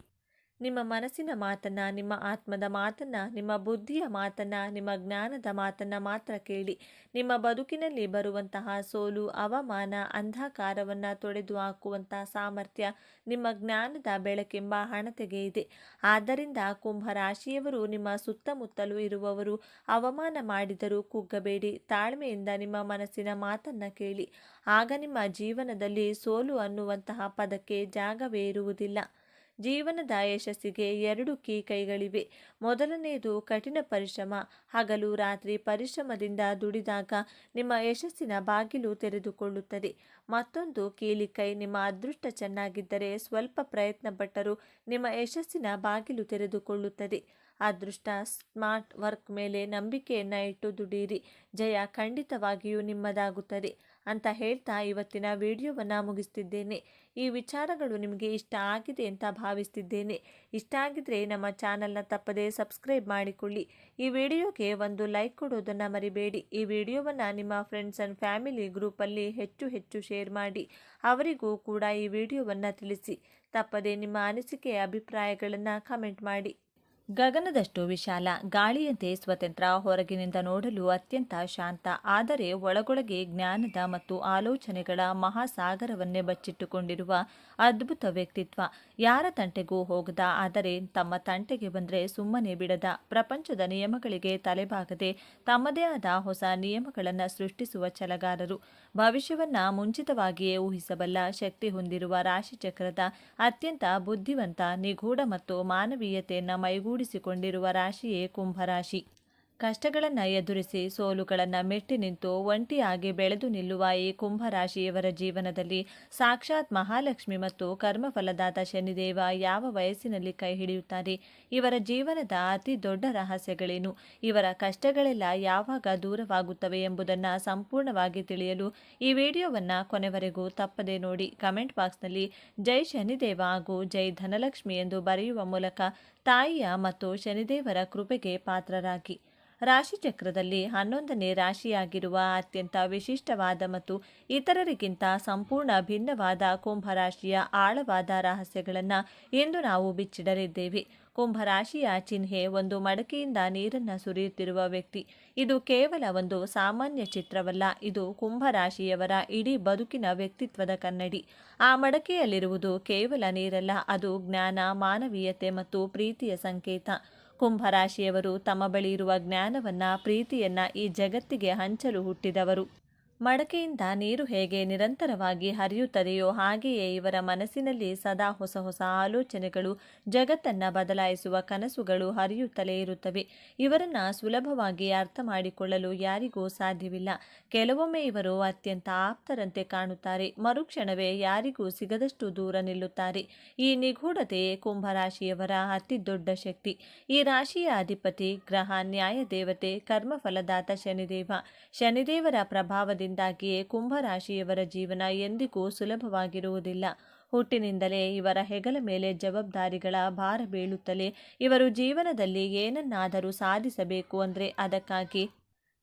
ನಿಮ್ಮ ಮನಸ್ಸಿನ ಮಾತನ್ನು, ನಿಮ್ಮ ಆತ್ಮದ ಮಾತನ್ನು, ನಿಮ್ಮ ಬುದ್ಧಿಯ ಮಾತನ್ನು, ನಿಮ್ಮ ಜ್ಞಾನದ ಮಾತನ್ನು ಮಾತ್ರ ಕೇಳಿ. ನಿಮ್ಮ ಬದುಕಿನಲ್ಲಿ ಬರುವಂತಹ ಸೋಲು, ಅವಮಾನ, ಅಂಧಕಾರವನ್ನು ತೊಡೆದು ಹಾಕುವಂಥ ಸಾಮರ್ಥ್ಯ ನಿಮ್ಮ ಜ್ಞಾನದ ಬೆಳಕೆಂಬ ಹಣತೆಗೆ ಇದೆ. ಆದ್ದರಿಂದ ಕುಂಭರಾಶಿಯವರು ನಿಮ್ಮ ಸುತ್ತಮುತ್ತಲೂ ಇರುವವರು ಅವಮಾನ ಮಾಡಿದರೂ ಕುಗ್ಗಬೇಡಿ. ತಾಳ್ಮೆಯಿಂದ ನಿಮ್ಮ ಮನಸ್ಸಿನ ಮಾತನ್ನು ಕೇಳಿ. ಆಗ ನಿಮ್ಮ ಜೀವನದಲ್ಲಿ ಸೋಲು ಅನ್ನುವಂತಹ ಪದಕ್ಕೆ ಜಾಗವೇ ಇರುವುದಿಲ್ಲ. ಜೀವನದ ಯಶಸ್ಸಿಗೆ 2 ಕೈಗಳಿವೆ. ಮೊದಲನೆಯದು ಕಠಿಣ ಪರಿಶ್ರಮ. ಹಗಲು ರಾತ್ರಿ ಪರಿಶ್ರಮದಿಂದ ದುಡಿದಾಗ ನಿಮ್ಮ ಯಶಸ್ಸಿನ ಬಾಗಿಲು ತೆರೆದುಕೊಳ್ಳುತ್ತದೆ. ಮತ್ತೊಂದು ಕೀಲಿಕೈ. ನಿಮ್ಮ ಅದೃಷ್ಟ ಚೆನ್ನಾಗಿದ್ದರೆ ಸ್ವಲ್ಪ ಪ್ರಯತ್ನ ಪಟ್ಟರೂ ನಿಮ್ಮ ಯಶಸ್ಸಿನ ಬಾಗಿಲು ತೆರೆದುಕೊಳ್ಳುತ್ತದೆ. ಅದೃಷ್ಟ, ಸ್ಮಾರ್ಟ್ ವರ್ಕ್ ಮೇಲೆ ನಂಬಿಕೆಯನ್ನು ಇಟ್ಟು ದುಡಿಯಿರಿ. ಜಯ ಖಂಡಿತವಾಗಿಯೂ ನಿಮ್ಮದಾಗುತ್ತದೆ ಅಂತ ಹೇಳ್ತಾ ಇವತ್ತಿನ ವಿಡಿಯೋವನ್ನು ಮುಗಿಸ್ತಿದ್ದೇನೆ. ಈ ವಿಚಾರಗಳು ನಿಮಗೆ ಇಷ್ಟ ಆಗಿದೆ ಅಂತ ಭಾವಿಸ್ತಿದ್ದೇನೆ. ಇಷ್ಟ ಆಗಿದ್ರೆ ನಮ್ಮ ಚಾನಲ್ನ ತಪ್ಪದೇ ಸಬ್ಸ್ಕ್ರೈಬ್ ಮಾಡಿಕೊಳ್ಳಿ. ಈ ವಿಡಿಯೋಗೆ ಒಂದು ಲೈಕ್ ಕೊಡೋದನ್ನು ಮರಿಬೇಡಿ. ಈ ವಿಡಿಯೋವನ್ನು ನಿಮ್ಮ ಫ್ರೆಂಡ್ಸ್ ಆ್ಯಂಡ್ ಫ್ಯಾಮಿಲಿ ಗ್ರೂಪಲ್ಲಿ ಹೆಚ್ಚು ಶೇರ್ ಮಾಡಿ. ಅವರಿಗೂ ಕೂಡ ಈ ವಿಡಿಯೋವನ್ನು ತಿಳಿಸಿ. ತಪ್ಪದೇ ನಿಮ್ಮ ಅನಿಸಿಕೆಯ ಅಭಿಪ್ರಾಯಗಳನ್ನು ಕಮೆಂಟ್ ಮಾಡಿ. ಗಗನದಷ್ಟು ವಿಶಾಲ, ಗಾಳಿಯಂತೆ ಸ್ವತಂತ್ರ, ಹೊರಗಿನಿಂದ ನೋಡಲು ಅತ್ಯಂತ ಶಾಂತ, ಆದರೆ ಒಳಗೊಳಗೆ ಜ್ಞಾನದ ಮತ್ತು ಆಲೋಚನೆಗಳ ಮಹಾಸಾಗರವನ್ನೇ ಬಚ್ಚಿಟ್ಟುಕೊಂಡಿರುವ ಅದ್ಭುತ ವ್ಯಕ್ತಿತ್ವ. ಯಾರ ತಂಟೆಗೂ ಹೋಗದ, ಆದರೆ ತಮ್ಮ ತಂಟೆಗೆ ಬಂದರೆ ಸುಮ್ಮನೆ ಬಿಡದ, ಪ್ರಪಂಚದ ನಿಯಮಗಳಿಗೆ ತಲೆಬಾಗದೆ ತಮ್ಮದೇ ಆದ ಹೊಸ ನಿಯಮಗಳನ್ನು ಸೃಷ್ಟಿಸುವ ಛಲಗಾರರು. ಭವಿಷ್ಯವನ್ನು ಮುಂಚಿತವಾಗಿಯೇ ಊಹಿಸಬಲ್ಲ ಶಕ್ತಿ ಹೊಂದಿರುವ ರಾಶಿಚಕ್ರದ ಅತ್ಯಂತ ಬುದ್ಧಿವಂತ, ನಿಗೂಢ ಮತ್ತು ಮಾನವೀಯತೆಯನ್ನು ಮೈಗೂಡಿಸಿಕೊಂಡಿರುವ ರಾಶಿಯೇ ಕುಂಭರಾಶಿ. ಕಷ್ಟಗಳನ್ನು ಎದುರಿಸಿ, ಸೋಲುಗಳನ್ನು ಮೆಟ್ಟಿ ನಿಂತು ಒಂಟಿಯಾಗಿ ಬೆಳೆದು ನಿಲ್ಲುವ ಈ ಕುಂಭರಾಶಿಯವರ ಜೀವನದಲ್ಲಿ ಸಾಕ್ಷಾತ್ ಮಹಾಲಕ್ಷ್ಮಿ ಮತ್ತು ಕರ್ಮಫಲದಾತ ಶನಿದೇವ ಯಾವ ವಯಸ್ಸಿನಲ್ಲಿ ಕೈ ಹಿಡಿಯುತ್ತಾರೆ? ಇವರ ಜೀವನದ ಅತಿ ದೊಡ್ಡ ರಹಸ್ಯಗಳೇನು? ಇವರ ಕಷ್ಟಗಳೆಲ್ಲ ಯಾವಾಗ ದೂರವಾಗುತ್ತವೆ ಎಂಬುದನ್ನು ಸಂಪೂರ್ಣವಾಗಿ ತಿಳಿಯಲು ಈ ವಿಡಿಯೋವನ್ನು ಕೊನೆವರೆಗೂ ತಪ್ಪದೆ ನೋಡಿ. ಕಮೆಂಟ್ ಬಾಕ್ಸ್ನಲ್ಲಿ ಜೈ ಶನಿದೇವ ಹಾಗೂ ಜೈ ಧನಲಕ್ಷ್ಮಿ ಎಂದು ಬರೆಯುವ ಮೂಲಕ ತಾಯಿಯ ಮತ್ತು ಶನಿದೇವರ ಕೃಪೆಗೆ ಪಾತ್ರರಾಗಿ. ರಾಶಿಚಕ್ರದಲ್ಲಿ 11ನೇ ರಾಶಿಯಾಗಿರುವ ಅತ್ಯಂತ ವಿಶಿಷ್ಟವಾದ ಮತ್ತು ಇತರರಿಗಿಂತ ಸಂಪೂರ್ಣ ಭಿನ್ನವಾದ ಕುಂಭರಾಶಿಯ ಆಳವಾದ ರಹಸ್ಯಗಳನ್ನು ಇಂದು ನಾವು ಬಿಚ್ಚಿಡಲಿದ್ದೇವೆ. ಕುಂಭರಾಶಿಯ ಚಿಹ್ನೆ ಒಂದು ಮಡಕೆಯಿಂದ ನೀರನ್ನು ಸುರಿಯುತ್ತಿರುವ ವ್ಯಕ್ತಿ. ಇದು ಕೇವಲ ಒಂದು ಸಾಮಾನ್ಯ ಚಿತ್ರವಲ್ಲ, ಇದು ಕುಂಭರಾಶಿಯವರ ಇಡೀ ಬದುಕಿನ ವ್ಯಕ್ತಿತ್ವದ ಕನ್ನಡಿ. ಆ ಮಡಕೆಯಲ್ಲಿರುವುದು ಕೇವಲ ನೀರಲ್ಲ, ಅದು ಜ್ಞಾನ, ಮಾನವೀಯತೆ ಮತ್ತು ಪ್ರೀತಿಯ ಸಂಕೇತ. ಕುಂಭರಾಶಿಯವರು ತಮ್ಮ ಬಳಿ ಇರುವ ಜ್ಞಾನವನ್ನು, ಪ್ರೀತಿಯನ್ನು ಈ ಜಗತ್ತಿಗೆ ಹಂಚಲು ಹುಟ್ಟಿದವರು. ಮಡಕೆಯಿಂದ ನೀರು ಹೇಗೆ ನಿರಂತರವಾಗಿ ಹರಿಯುತ್ತದೆಯೋ ಹಾಗೆಯೇ ಇವರ ಮನಸ್ಸಿನಲ್ಲಿ ಸದಾ ಹೊಸ ಹೊಸ ಆಲೋಚನೆಗಳು, ಜಗತ್ತನ್ನು ಬದಲಾಯಿಸುವ ಕನಸುಗಳು ಹರಿಯುತ್ತಲೇ ಇರುತ್ತವೆ. ಇವರನ್ನು ಸುಲಭವಾಗಿ ಅರ್ಥ ಮಾಡಿಕೊಳ್ಳಲು ಯಾರಿಗೂ ಸಾಧ್ಯವಿಲ್ಲ. ಕೆಲವೊಮ್ಮೆ ಇವರು ಅತ್ಯಂತ ಆಪ್ತರಂತೆ ಕಾಣುತ್ತಾರೆ, ಮರುಕ್ಷಣವೇ ಯಾರಿಗೂ ಸಿಗದಷ್ಟು ದೂರ ನಿಲ್ಲುತ್ತಾರೆ. ಈ ನಿಗೂಢತೆಯೇ ಕುಂಭರಾಶಿಯವರ ಅತಿ ದೊಡ್ಡ ಶಕ್ತಿ. ಈ ರಾಶಿಯ ಅಧಿಪತಿ ಗ್ರಹ ನ್ಯಾಯ ದೇವತೆ ಕರ್ಮಫಲದಾತ ಶನಿದೇವ. ಶನಿದೇವರ ಪ್ರಭಾವದಿಂದಾಗಿಯೇ ಕುಂಭರಾಶಿಯವರ ಜೀವನ ಎಂದಿಗೂ ಸುಲಭವಾಗಿರುವುದಿಲ್ಲ. ಹುಟ್ಟಿನಿಂದಲೇ ಇವರ ಹೆಗಲ ಮೇಲೆ ಜವಾಬ್ದಾರಿಗಳ ಭಾರ ಬೀಳುತ್ತಲೇ ಇವರು ಜೀವನದಲ್ಲಿ ಏನನ್ನಾದರೂ ಸಾಧಿಸಬೇಕು ಅಂದರೆ ಅದಕ್ಕಾಗಿ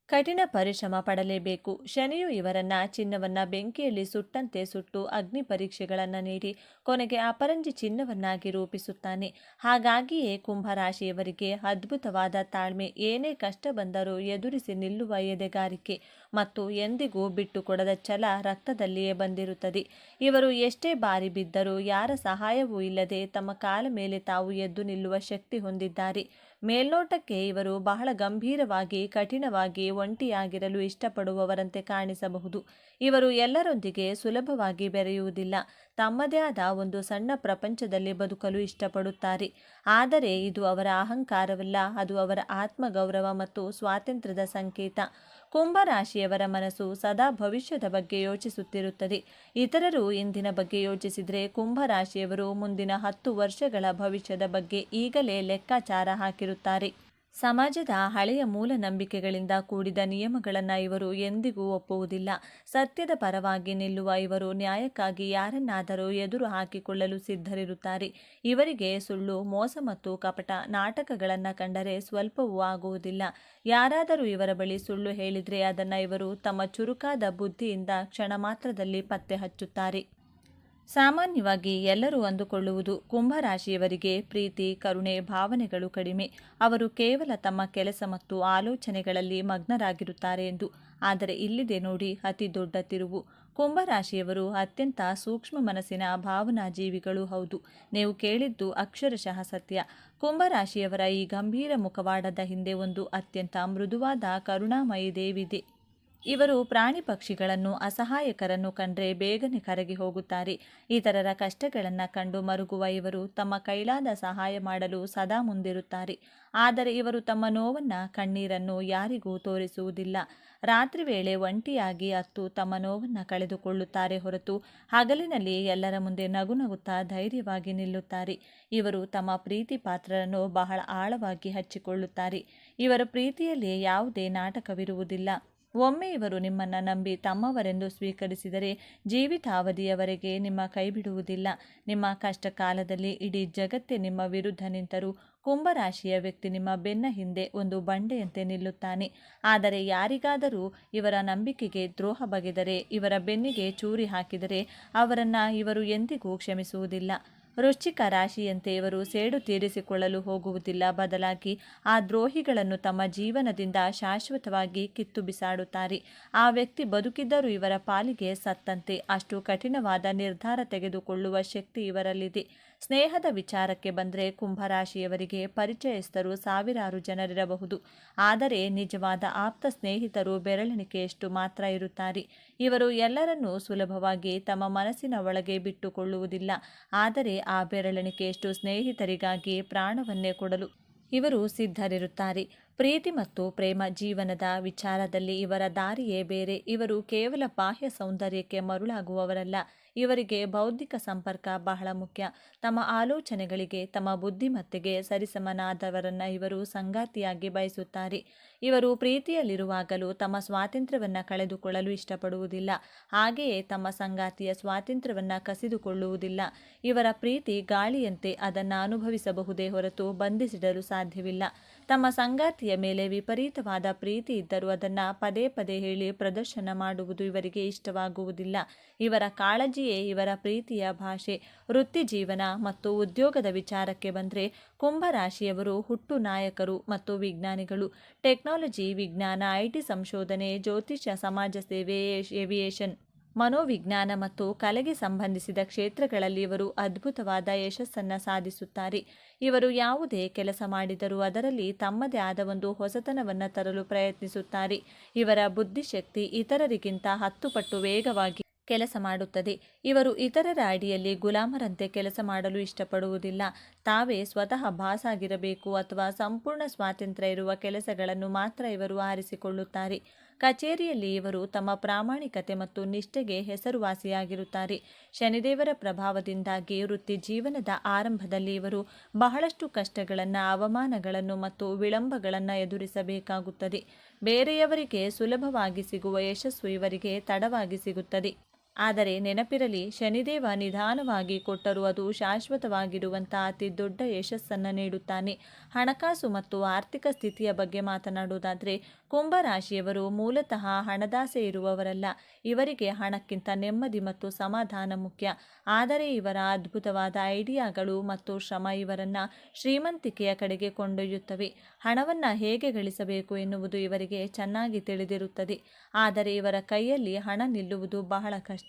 ಕಠಿಣ ಪರಿಶ್ರಮ ಪಡಲೇಬೇಕು. ಶನಿಯು ಇವರನ್ನ ಚಿನ್ನವನ್ನು ಬೆಂಕಿಯಲ್ಲಿ ಸುಟ್ಟಂತೆ ಸುಟ್ಟು ಅಗ್ನಿ ಪರೀಕ್ಷೆಗಳನ್ನು ನೀಡಿ ಕೊನೆಗೆ ಅಪರಂಜಿ ಚಿನ್ನವನ್ನಾಗಿ ರೂಪಿಸುತ್ತಾನೆ. ಹಾಗಾಗಿಯೇ ಕುಂಭರಾಶಿಯವರಿಗೆ ಅದ್ಭುತವಾದ ತಾಳ್ಮೆ, ಏನೇ ಕಷ್ಟ ಬಂದರೂ ಎದುರಿಸಿ ನಿಲ್ಲುವ ಎದೆಗಾರಿಕೆ ಮತ್ತು ಎಂದಿಗೂ ಬಿಟ್ಟುಕೊಡದ ಛಲ ರಕ್ತದಲ್ಲಿಯೇ ಬಂದಿರುತ್ತದೆ. ಇವರು ಎಷ್ಟೇ ಬಾರಿ ಬಿದ್ದರೂ ಯಾರ ಸಹಾಯವೂ ಇಲ್ಲದೆ ತಮ್ಮ ಕಾಲ ಮೇಲೆ ತಾವು ಎದ್ದು ನಿಲ್ಲುವ ಶಕ್ತಿ ಹೊಂದಿದ್ದಾರೆ. ಮೇಲ್ನೋಟಕ್ಕೆ ಇವರು ಬಹಳ ಗಂಭೀರವಾಗಿ, ಕಠಿಣವಾಗಿ, ಒಂಟಿಯಾಗಿರಲು ಇಷ್ಟಪಡುವವರಂತೆ ಕಾಣಿಸಬಹುದು. ಇವರು ಎಲ್ಲರೊಂದಿಗೆ ಸುಲಭವಾಗಿ ಬೆರೆಯುವುದಿಲ್ಲ. ತಮ್ಮದೇ ಆದ ಒಂದು ಸಣ್ಣ ಪ್ರಪಂಚದಲ್ಲಿ ಬದುಕಲು ಇಷ್ಟಪಡುತ್ತಾರೆ. ಆದರೆ ಇದು ಅವರ ಅಹಂಕಾರವಲ್ಲ, ಅದು ಅವರ ಆತ್ಮಗೌರವ ಮತ್ತು ಸ್ವಾತಂತ್ರ್ಯದ ಸಂಕೇತ. ಕುಂಭರಾಶಿಯವರ ಮನಸ್ಸು ಸದಾ ಭವಿಷ್ಯದ ಬಗ್ಗೆ ಯೋಚಿಸುತ್ತಿರುತ್ತದೆ. ಇತರರು ಇಂದಿನ ಬಗ್ಗೆ ಯೋಚಿಸಿದರೆ ಕುಂಭರಾಶಿಯವರು ಮುಂದಿನ 10 ವರ್ಷಗಳ ಭವಿಷ್ಯದ ಬಗ್ಗೆ ಈಗಲೇ ಲೆಕ್ಕಾಚಾರ ಹಾಕಿರುತ್ತಾರೆ. ಸಮಾಜದ ಹಳೆಯ ಮೂಢನಂಬಿಕೆಗಳಿಂದ ಕೂಡಿದ ನಿಯಮಗಳನ್ನು ಇವರು ಎಂದಿಗೂ ಒಪ್ಪುವುದಿಲ್ಲ. ಸತ್ಯದ ಪರವಾಗಿ ನಿಲ್ಲುವ ಇವರು ನ್ಯಾಯಕ್ಕಾಗಿ ಯಾರನ್ನಾದರೂ ಎದುರು ಹಾಕಿಕೊಳ್ಳಲು ಸಿದ್ಧರಿರುತ್ತಾರೆ. ಇವರಿಗೆ ಸುಳ್ಳು, ಮೋಸ ಮತ್ತು ಕಪಟ ನಾಟಕಗಳನ್ನು ಕಂಡರೆ ಸ್ವಲ್ಪವೂ ಆಗುವುದಿಲ್ಲ. ಯಾರಾದರೂ ಇವರ ಬಳಿ ಸುಳ್ಳು ಹೇಳಿದರೆ ಅದನ್ನು ಇವರು ತಮ್ಮ ಚುರುಕಾದ ಬುದ್ಧಿಯಿಂದ ಕ್ಷಣ ಮಾತ್ರದಲ್ಲಿ ಪತ್ತೆ ಹಚ್ಚುತ್ತಾರೆ. ಸಾಮಾನ್ಯವಾಗಿ ಎಲ್ಲರೂ ಅಂದುಕೊಳ್ಳುವುದು ಕುಂಭರಾಶಿಯವರಿಗೆ ಪ್ರೀತಿ, ಕರುಣೆ ಭಾವನೆಗಳು ಕಡಿಮೆ. ಅವರು ಕೇವಲ ತಮ್ಮ ಕೆಲಸ ಮತ್ತು ಆಲೋಚನೆಗಳಲ್ಲಿ ಮಗ್ನರಾಗಿರುತ್ತಾರೆ ಎಂದು. ಆದರೆ ಇಲ್ಲಿದೆ ನೋಡಿ ಅತಿ ದೊಡ್ಡ ತಿರುವು. ಕುಂಭರಾಶಿಯವರು ಅತ್ಯಂತ ಸೂಕ್ಷ್ಮ ಮನಸ್ಸಿನ ಭಾವನಾ ಜೀವಿಗಳು. ಹೌದು, ನೀವು ಕೇಳಿದ್ದು ಅಕ್ಷರಶಃ ಸತ್ಯ. ಕುಂಭರಾಶಿಯವರ ಈ ಗಂಭೀರ ಮುಖವಾಡದ ಹಿಂದೆ ಒಂದು ಅತ್ಯಂತ ಮೃದುವಾದ ಕರುಣಾಮಯಿ ದೇವಿದೆ. ಇವರು ಪ್ರಾಣಿ ಪಕ್ಷಿಗಳನ್ನು, ಅಸಹಾಯಕರನ್ನು ಕಂಡ್ರೆ ಬೇಗನೆ ಕರಗಿ ಹೋಗುತ್ತಾರೆ. ಇತರರ ಕಷ್ಟಗಳನ್ನು ಕಂಡು ಮರುಗುವ ಇವರು ತಮ್ಮ ಕೈಲಾದ ಸಹಾಯ ಮಾಡಲು ಸದಾ ಮುಂದಿರುತ್ತಾರೆ. ಆದರೆ ಇವರು ತಮ್ಮ ನೋವನ್ನು, ಕಣ್ಣೀರನ್ನು ಯಾರಿಗೂ ತೋರಿಸುವುದಿಲ್ಲ. ರಾತ್ರಿ ವೇಳೆ ಒಂಟಿಯಾಗಿ ಅತ್ತು ತಮ್ಮ ನೋವನ್ನು ಕಳೆದುಕೊಳ್ಳುತ್ತಾರೆ ಹೊರತು ಹಗಲಿನಲ್ಲಿ ಎಲ್ಲರ ಮುಂದೆ ನಗುನಗುತ್ತಾ ಧೈರ್ಯವಾಗಿ ನಿಲ್ಲುತ್ತಾರೆ. ಇವರು ತಮ್ಮ ಪ್ರೀತಿ ಪಾತ್ರರನ್ನು ಬಹಳ ಆಳವಾಗಿ ಹಚ್ಚಿಕೊಳ್ಳುತ್ತಾರೆ. ಇವರ ಪ್ರೀತಿಯಲ್ಲಿ ಯಾವುದೇ ನಾಟಕವಿರುವುದಿಲ್ಲ. ಒಮ್ಮೆ ಇವರು ನಿಮ್ಮನ್ನು ನಂಬಿ ತಮ್ಮವರೆಂದು ಸ್ವೀಕರಿಸಿದರೆ ಜೀವಿತಾವಧಿಯವರೆಗೆ ನಿಮ್ಮ ಕೈಬಿಡುವುದಿಲ್ಲ. ನಿಮ್ಮ ಕಷ್ಟ ಕಾಲದಲ್ಲಿ ಇಡೀ ಜಗತ್ತೇ ನಿಮ್ಮ ವಿರುದ್ಧ ನಿಂತರೂ ಕುಂಭರಾಶಿಯ ವ್ಯಕ್ತಿ ನಿಮ್ಮ ಬೆನ್ನ ಹಿಂದೆ ಒಂದು ಬಂಡೆಯಂತೆ ನಿಲ್ಲುತ್ತಾನೆ. ಆದರೆ ಯಾರಿಗಾದರೂ ಇವರ ನಂಬಿಕೆಗೆ ದ್ರೋಹ ಬಗೆದರೆ, ಇವರ ಬೆನ್ನಿಗೆ ಚೂರಿ ಹಾಕಿದರೆ ಅವರನ್ನು ಇವರು ಎಂದಿಗೂ ಕ್ಷಮಿಸುವುದಿಲ್ಲ. ವೃಶ್ಚಿಕ ರಾಶಿಯಂತೆ ಇವರು ಸೇಡು ತೀರಿಸಿಕೊಳ್ಳಲು ಹೋಗುವುದಿಲ್ಲ. ಬದಲಾಗಿ ಆ ದ್ರೋಹಿಗಳನ್ನು ತಮ್ಮ ಜೀವನದಿಂದ ಶಾಶ್ವತವಾಗಿ ಕಿತ್ತು ಬಿಸಾಡುತ್ತಾರೆ. ಆ ವ್ಯಕ್ತಿ ಬದುಕಿದ್ದರೂ ಇವರ ಪಾಲಿಗೆ ಸತ್ತಂತೆ. ಅಷ್ಟು ಕಠಿಣವಾದ ನಿರ್ಧಾರ ತೆಗೆದುಕೊಳ್ಳುವ ಶಕ್ತಿ ಇವರಲ್ಲಿದೆ. ಸ್ನೇಹದ ವಿಚಾರಕ್ಕೆ ಬಂದರೆ ಕುಂಭರಾಶಿಯವರಿಗೆ ಪರಿಚಯಸ್ಥರು ಸಾವಿರಾರು ಜನರಿರಬಹುದು. ಆದರೆ ನಿಜವಾದ ಆಪ್ತ ಸ್ನೇಹಿತರು ಬೆರಳೆಣಿಕೆಯಷ್ಟು ಮಾತ್ರ ಇರುತ್ತಾರೆ. ಇವರು ಎಲ್ಲರನ್ನೂ ಸುಲಭವಾಗಿ ತಮ್ಮ ಮನಸ್ಸಿನ ಒಳಗೆ ಬಿಟ್ಟುಕೊಳ್ಳುವುದಿಲ್ಲ. ಆದರೆ ಆ ಬೆರಳೆಣಿಕೆಯಷ್ಟು ಸ್ನೇಹಿತರಿಗಾಗಿ ಪ್ರಾಣವನ್ನೇ ಕೊಡಲು ಇವರು ಸಿದ್ಧರಿರುತ್ತಾರೆ. ಪ್ರೀತಿ ಮತ್ತು ಪ್ರೇಮ ಜೀವನದ ವಿಚಾರದಲ್ಲಿ ಇವರ ದಾರಿಯೇ ಬೇರೆ. ಇವರು ಕೇವಲ ಬಾಹ್ಯ ಸೌಂದರ್ಯಕ್ಕೆ ಮರುಳಾಗುವವರಲ್ಲ. ಇವರಿಗೆ ಬೌದ್ಧಿಕ ಸಂಪರ್ಕ ಬಹಳ ಮುಖ್ಯ. ತಮ್ಮ ಆಲೋಚನೆಗಳಿಗೆ, ತಮ್ಮ ಬುದ್ಧಿಮತ್ತೆಗೆ ಸರಿಸಮನಾದವರನ್ನು ಇವರು ಸಂಗಾತಿಯಾಗಿ ಬಯಸುತ್ತಾರೆ. ಇವರು ಪ್ರೀತಿಯಲ್ಲಿರುವಾಗಲೂ ತಮ್ಮ ಸ್ವಾತಂತ್ರ್ಯವನ್ನು ಕಳೆದುಕೊಳ್ಳಲು ಇಷ್ಟಪಡುವುದಿಲ್ಲ. ಹಾಗೆಯೇ ತಮ್ಮ ಸಂಗಾತಿಯ ಸ್ವಾತಂತ್ರ್ಯವನ್ನು ಕಸಿದುಕೊಳ್ಳುವುದಿಲ್ಲ. ಇವರ ಪ್ರೀತಿ ಗಾಳಿಯಂತೆ, ಅದನ್ನು ಅನುಭವಿಸಬಹುದೇ ಹೊರತು ಬಂಧಿಸಿಡಲು ಸಾಧ್ಯವಿಲ್ಲ. ತಮ್ಮ ಸಂಗಾತಿಯ ಮೇಲೆ ವಿಪರೀತವಾದ ಪ್ರೀತಿ ಇದ್ದರೂ ಅದನ್ನು ಪದೇ ಪದೇ ಹೇಳಿ ಪ್ರದರ್ಶನ ಮಾಡುವುದು ಇವರಿಗೆ ಇಷ್ಟವಾಗುವುದಿಲ್ಲ. ಇವರ ಕಾಳಜಿಯೇ ಇವರ ಪ್ರೀತಿಯ ಭಾಷೆ. ವೃತ್ತಿ ಜೀವನ ಮತ್ತು ಉದ್ಯೋಗದ ವಿಚಾರಕ್ಕೆ ಬಂದರೆ ಕುಂಭರಾಶಿಯವರು ಹುಟ್ಟು ನಾಯಕರು ಮತ್ತು ವಿಜ್ಞಾನಿಗಳು. ಟೆಕ್ನಾಲಜಿ, ವಿಜ್ಞಾನ, IT ಸಂಶೋಧನೆ, ಜ್ಯೋತಿಷ್ಯ, ಸಮಾಜ ಸೇವೆ, ಏವಿಯೇಷನ್, ಮನೋವಿಜ್ಞಾನ ಮತ್ತು ಕಲೆಗೆ ಸಂಬಂಧಿಸಿದ ಕ್ಷೇತ್ರಗಳಲ್ಲಿ ಇವರು ಅದ್ಭುತವಾದ ಯಶಸ್ಸನ್ನು ಸಾಧಿಸುತ್ತಾರೆ. ಇವರು ಯಾವುದೇ ಕೆಲಸ ಮಾಡಿದರೂ ಅದರಲ್ಲಿ ತಮ್ಮದೇ ಆದ ಒಂದು ಹೊಸತನವನ್ನು ತರಲು ಪ್ರಯತ್ನಿಸುತ್ತಾರೆ. ಇವರ ಬುದ್ಧಿಶಕ್ತಿ ಇತರರಿಗಿಂತ 10 ಪಟ್ಟು ವೇಗವಾಗಿ ಕೆಲಸ ಮಾಡುತ್ತದೆ. ಇವರು ಇತರರ ಅಡಿಯಲ್ಲಿ ಗುಲಾಮರಂತೆ ಕೆಲಸ ಮಾಡಲು ಇಷ್ಟಪಡುವುದಿಲ್ಲ. ತಾವೇ ಸ್ವತಃ ಬಾಸ್ ಆಗಿರಬೇಕು ಅಥವಾ ಸಂಪೂರ್ಣ ಸ್ವಾತಂತ್ರ್ಯ ಇರುವ ಕೆಲಸಗಳನ್ನು ಮಾತ್ರ ಇವರು ಆರಿಸಿಕೊಳ್ಳುತ್ತಾರೆ. ಕಚೇರಿಯಲ್ಲಿ ಇವರು ತಮ್ಮ ಪ್ರಾಮಾಣಿಕತೆ ಮತ್ತು ನಿಷ್ಠೆಗೆ ಹೆಸರುವಾಸಿಯಾಗಿರುತ್ತಾರೆ. ಶನಿದೇವರ ಪ್ರಭಾವದಿಂದಾಗಿ ವೃತ್ತಿ ಜೀವನದ ಆರಂಭದಲ್ಲಿ ಇವರು ಬಹಳಷ್ಟು ಕಷ್ಟಗಳನ್ನು, ಅವಮಾನಗಳನ್ನು ಮತ್ತು ವಿಳಂಬಗಳನ್ನು ಎದುರಿಸಬೇಕಾಗುತ್ತದೆ. ಬೇರೆಯವರಿಗೆ ಸುಲಭವಾಗಿ ಸಿಗುವ ಯಶಸ್ಸು ಇವರಿಗೆ ತಡವಾಗಿ ಸಿಗುತ್ತದೆ. ಆದರೆ ನೆನಪಿರಲಿ, ಶನಿದೇವ ನಿಧಾನವಾಗಿ ಕೊಟ್ಟರೂ ಅದು ಶಾಶ್ವತವಾಗಿರುವಂಥ ಅತಿ ದೊಡ್ಡ ಯಶಸ್ಸನ್ನು ನೀಡುತ್ತಾನೆ. ಹಣಕಾಸು ಮತ್ತು ಆರ್ಥಿಕ ಸ್ಥಿತಿಯ ಬಗ್ಗೆ ಮಾತನಾಡುವುದಾದರೆ ಕುಂಭರಾಶಿಯವರು ಮೂಲತಃ ಹಣದಾಸೆ ಇರುವವರಲ್ಲ. ಇವರಿಗೆ ಹಣಕ್ಕಿಂತ ನೆಮ್ಮದಿ ಮತ್ತು ಸಮಾಧಾನ ಮುಖ್ಯ. ಆದರೆ ಇವರ ಅದ್ಭುತವಾದ ಐಡಿಯಾಗಳು ಮತ್ತು ಶ್ರಮ ಇವರನ್ನು ಶ್ರೀಮಂತಿಕೆಯ ಕಡೆಗೆ ಕೊಂಡೊಯ್ಯುತ್ತವೆ. ಹಣವನ್ನು ಹೇಗೆ ಗಳಿಸಬೇಕು ಎನ್ನುವುದು ಇವರಿಗೆ ಚೆನ್ನಾಗಿ ತಿಳಿದಿರುತ್ತದೆ. ಆದರೆ ಇವರ ಕೈಯಲ್ಲಿ ಹಣ ನಿಲ್ಲುವುದು ಬಹಳ ಕಷ್ಟ.